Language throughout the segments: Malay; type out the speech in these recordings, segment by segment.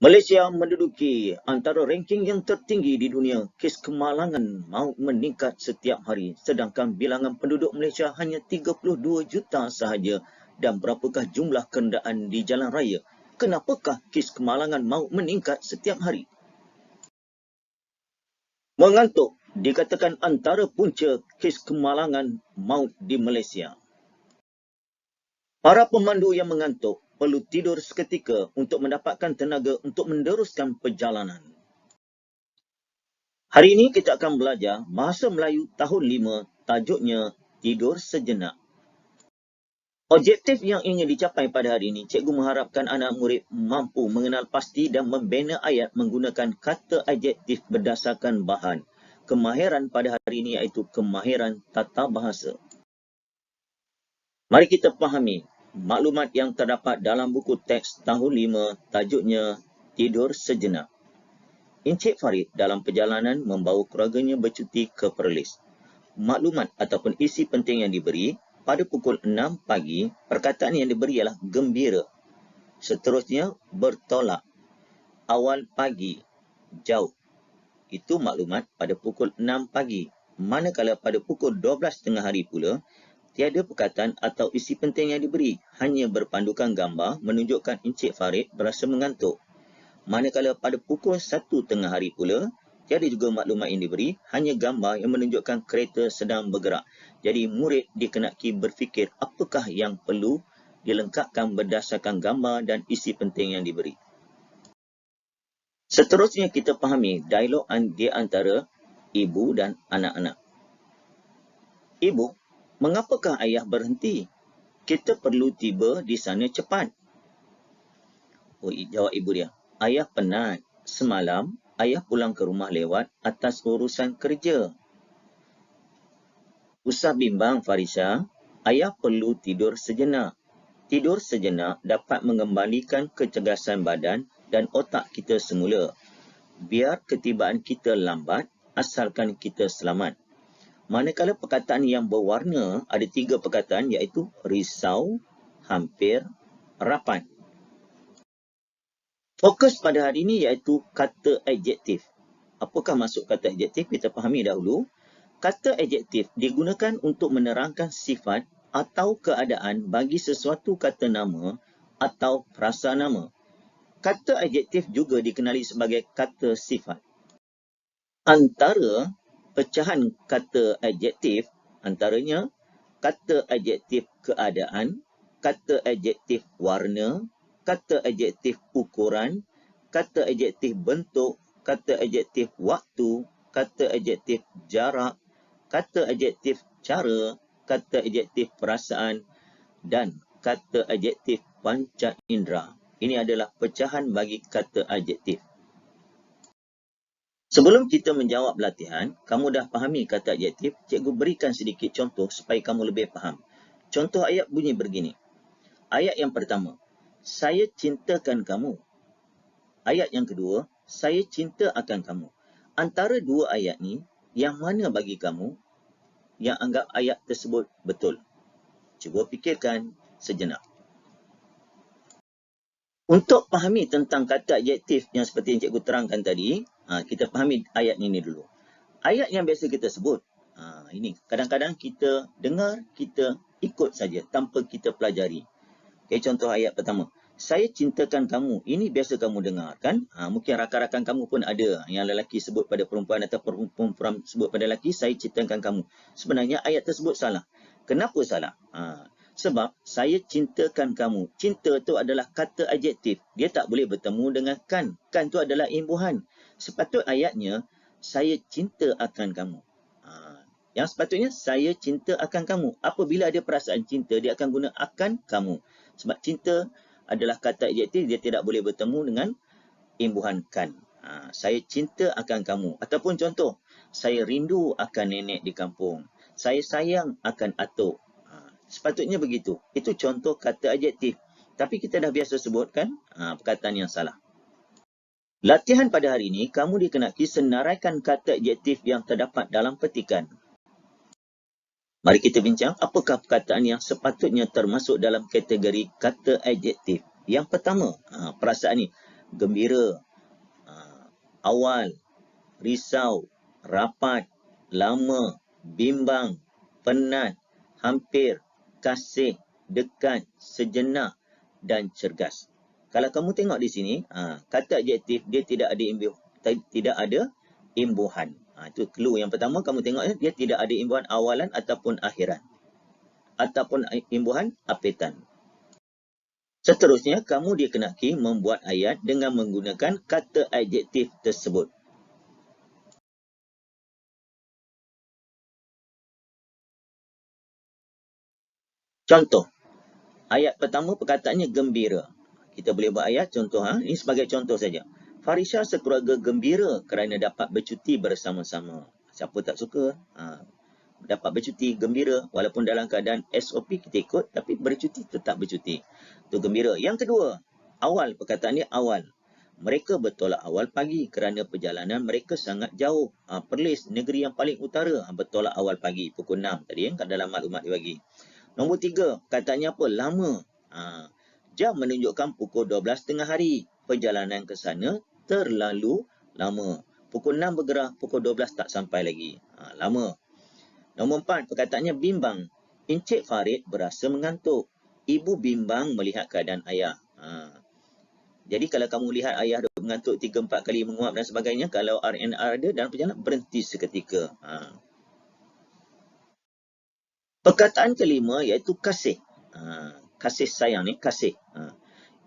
Malaysia menduduki antara ranking yang tertinggi di dunia. Kes kemalangan maut meningkat setiap hari, sedangkan bilangan penduduk Malaysia hanya 32 juta sahaja. Dan berapakah jumlah kenderaan di jalan raya? Kenapakah kes kemalangan maut meningkat setiap hari? Mengantuk dikatakan antara punca kes kemalangan maut di Malaysia. Para pemandu yang mengantuk perlu tidur seketika untuk mendapatkan tenaga untuk meneruskan perjalanan. Hari ini kita akan belajar Bahasa Melayu Tahun 5, tajuknya Tidur Sejenak. Objektif yang ingin dicapai pada hari ini, cikgu mengharapkan anak murid mampu mengenal pasti dan membina ayat menggunakan kata adjektif berdasarkan bahan. Kemahiran pada hari ini iaitu kemahiran tata bahasa. Mari kita fahami maklumat yang terdapat dalam buku teks tahun 5, tajuknya Tidur Sejenak. Encik Farid dalam perjalanan membawa keluarganya bercuti ke Perlis. Maklumat ataupun isi penting yang diberi, pada pukul 6 pagi, perkataan yang diberi ialah gembira. Seterusnya, bertolak. Awal pagi, jauh. Itu maklumat pada pukul 6 pagi. Manakala pada pukul 12 tengah hari pula, tiada perkataan atau isi penting yang diberi. Hanya berpandukan gambar menunjukkan Encik Farid berasa mengantuk. Manakala pada pukul 1 tengah hari pula, tiada juga maklumat yang diberi, hanya gambar yang menunjukkan kereta sedang bergerak. Jadi murid dikenaki berfikir apakah yang perlu dilengkapkan berdasarkan gambar dan isi penting yang diberi. Seterusnya kita fahami dialog di antara ibu dan anak-anak. Ibu, mengapakah ayah berhenti? Kita perlu tiba di sana cepat. Oh, jawab ibu dia. Ayah penat. Semalam, ayah pulang ke rumah lewat atas urusan kerja. Usah bimbang, Farisha. Ayah perlu tidur sejenak. Tidur sejenak dapat mengembalikan kecergasan badan dan otak kita semula. Biar ketibaan kita lambat, asalkan kita selamat. Manakala perkataan yang berwarna, ada 3 perkataan iaitu risau, hampir, rapat. Fokus pada hari ini iaitu kata adjektif. Apakah maksud kata adjektif? Kita fahami dahulu. Kata adjektif digunakan untuk menerangkan sifat atau keadaan bagi sesuatu kata nama atau frasa nama. Kata adjektif juga dikenali sebagai kata sifat. Antara pecahan kata adjektif, antaranya kata adjektif keadaan, kata adjektif warna, kata adjektif ukuran, kata adjektif bentuk, kata adjektif waktu, kata adjektif jarak, kata adjektif cara, kata adjektif perasaan dan kata adjektif panca indera. Ini adalah pecahan bagi kata adjektif. Sebelum kita menjawab latihan, kamu dah fahami kata adjektif, cikgu berikan sedikit contoh supaya kamu lebih faham. Contoh ayat bunyi begini. Ayat yang pertama, saya cintakan kamu. Ayat yang kedua, saya cinta akan kamu. Antara dua ayat ni, yang mana bagi kamu yang anggap ayat tersebut betul? Cuba fikirkan sejenak. Untuk fahami tentang kata adjektif yang seperti yang cikgu terangkan tadi, kita fahami ayat ini dulu. Ayat yang biasa kita sebut, ini kadang-kadang kita dengar, kita ikut saja tanpa kita pelajari. Okay, contoh ayat pertama. Saya cintakan kamu. Ini biasa kamu dengar kan? Mungkin rakan-rakan kamu pun ada. Yang lelaki sebut pada perempuan atau perempuan sebut pada lelaki, saya cintakan kamu. Sebenarnya ayat tersebut salah. Kenapa salah? Sebab saya cintakan kamu. Cinta itu adalah kata adjektif. Dia tak boleh bertemu dengan kan. Kan itu adalah imbuhan. Sepatut ayatnya, saya cinta akan kamu. Yang sepatutnya, saya cinta akan kamu. Apabila ada perasaan cinta, dia akan guna akan kamu. Sebab cinta adalah kata adjektif, dia tidak boleh bertemu dengan imbuhan kan. Saya cinta akan kamu. Ataupun contoh, saya rindu akan nenek di kampung. Saya sayang akan atuk. Sepatutnya begitu. Itu contoh kata adjektif. Tapi kita dah biasa sebutkan perkataan yang salah. Latihan pada hari ini, kamu dikenaki senaraikan kata adjektif yang terdapat dalam petikan. Mari kita bincang apakah perkataan yang sepatutnya termasuk dalam kategori kata adjektif. Yang pertama, perasaan ni. gembira, awal, risau, rapat, lama, bimbang, penat, hampir, kasih, dekat, sejenak dan cergas. Kalau kamu tengok di sini, kata adjektif dia tidak ada imbuhan. Itu clue yang pertama, kamu tengok dia tidak ada imbuhan awalan ataupun akhiran. Ataupun imbuhan apitan. Seterusnya, kamu dikenaki membuat ayat dengan menggunakan kata adjektif tersebut. Contoh, ayat pertama perkataannya gembira. Kita boleh buat ayat contoh, ini sebagai contoh saja. Farisha sekeluarga gembira kerana dapat bercuti bersama-sama. Siapa tak suka? Dapat bercuti, gembira. Walaupun dalam keadaan SOP kita ikut, tapi bercuti tetap bercuti. Itu gembira. Yang kedua, awal. Perkataannya awal. Mereka bertolak awal pagi kerana perjalanan mereka sangat jauh. Perlis, negeri yang paling utara, bertolak awal pagi. Pukul 6 tadi dalam maklumat dibagi. Nombor 3, katanya apa? Lama. Jam menunjukkan pukul 12 tengah hari. Perjalanan ke sana terlalu lama. Pukul 6 bergerak, pukul 12 tak sampai lagi. Lama. Nombor 4, perkataannya bimbang. Encik Farid berasa mengantuk. Ibu bimbang melihat keadaan ayah. Jadi kalau kamu lihat ayah mengantuk 3-4 kali menguap dan sebagainya, kalau RNR ada dalam perjalanan, berhenti seketika. Perkataan kelima iaitu kasih. Kasih sayang ni, kasih.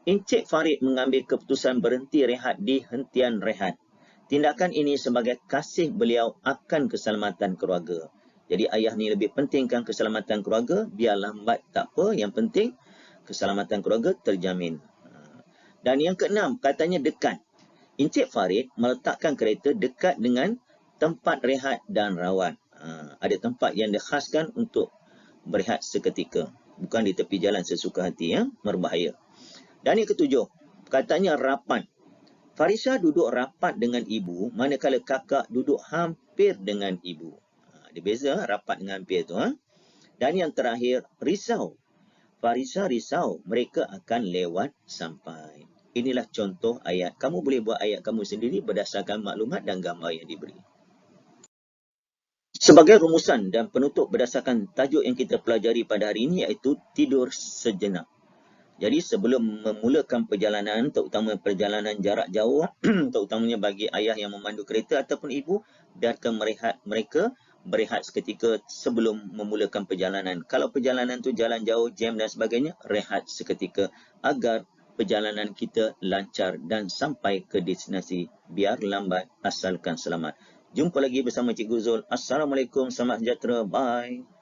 Encik Farid mengambil keputusan berhenti rehat di hentian rehat. Tindakan ini sebagai kasih beliau akan keselamatan keluarga. Jadi ayah ni lebih pentingkan keselamatan keluarga, biar lambat tak apa, yang penting keselamatan keluarga terjamin. Dan yang keenam, katanya dekat. Encik Farid meletakkan kereta dekat dengan tempat rehat dan rawat. Ada tempat yang dikhaskan untuk berehat seketika. Bukan di tepi jalan sesuka hati, berbahaya. Dan yang ketujuh, katanya rapat. Farisha duduk rapat dengan ibu, manakala kakak duduk hampir dengan ibu. Ada beza rapat dengan hampir tu. Dan yang terakhir, risau. Farisha risau mereka akan lewat sampai. Inilah contoh ayat. Kamu boleh buat ayat kamu sendiri berdasarkan maklumat dan gambar yang diberi. Sebagai rumusan dan penutup berdasarkan tajuk yang kita pelajari pada hari ini, iaitu tidur sejenak. Jadi sebelum memulakan perjalanan, terutama perjalanan jarak jauh, terutamanya bagi ayah yang memandu kereta ataupun ibu, biarkan mereka berehat seketika sebelum memulakan perjalanan. Kalau perjalanan tu jalan jauh, jam dan sebagainya, rehat seketika agar perjalanan kita lancar dan sampai ke destinasi. Biar lambat asalkan selamat. Jumpa lagi bersama Cikgu Zul. Assalamualaikum, selamat sejahtera. Bye.